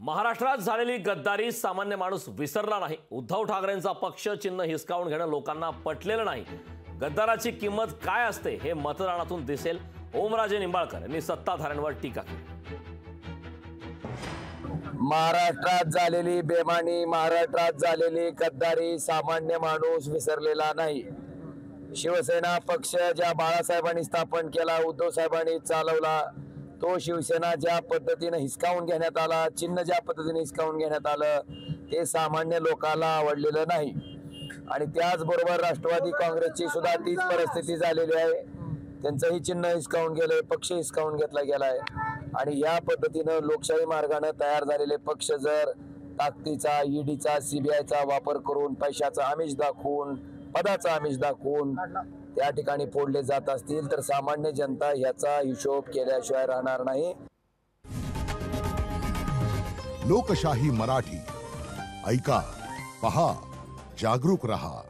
महाराष्ट्रात झालेली गद्दारी सामान्य माणूस विसरला नाही। उद्धव ठाकरेंचा पक्ष चिन्ह हिसकावून घेणं लोकांना पटलेलं नाही। गद्दाराची किंमत काय असते हे मतदानातून दिसेल। ओमराजे निंबाळकर यांनी सत्ताधाऱ्यांवर टीका केली। महाराष्ट्रात झालेली बेमानी, महाराष्ट्रात झालेली गद्दारी सामान्य माणूस विसरलेला नाही। शिवसेना पक्ष ज्या बाळासाहेबांनी स्थापन केला, उद्धव साहेबांनी चालवला, तो शिवसेना ज्या पद्धतीने हिसकावून घेण्यात आला, चिन्ह ज्या पद्धतीने हिसकावून घेण्यात आलं, ते सामान्य लोकांना आवडलेलं नाही। आणि त्याचबरोबर राष्ट्रवादी काँग्रेसची सुद्धा तीच परिस्थिती झालेली आहे। त्यांचंही चिन्ह हिसकावून गेले, पक्ष हिसकावून घेतला गेलाय। आणि या पद्धतीनं लोकशाही मार्गाने तयार झालेले पक्ष जर ताकदीचा, ईडीचा, सीबीआयचा वापर करून, पैशाचा आमिष दाखवून, पदाचा आमिष दाखवून त्या ठिकाणी फोडले जात असतील तर सामान्य जनता याचा हिशोब केल्याशिवाय राहणार नाही। लोकशाही मराठी ऐका, पहा, जागरूक रहा।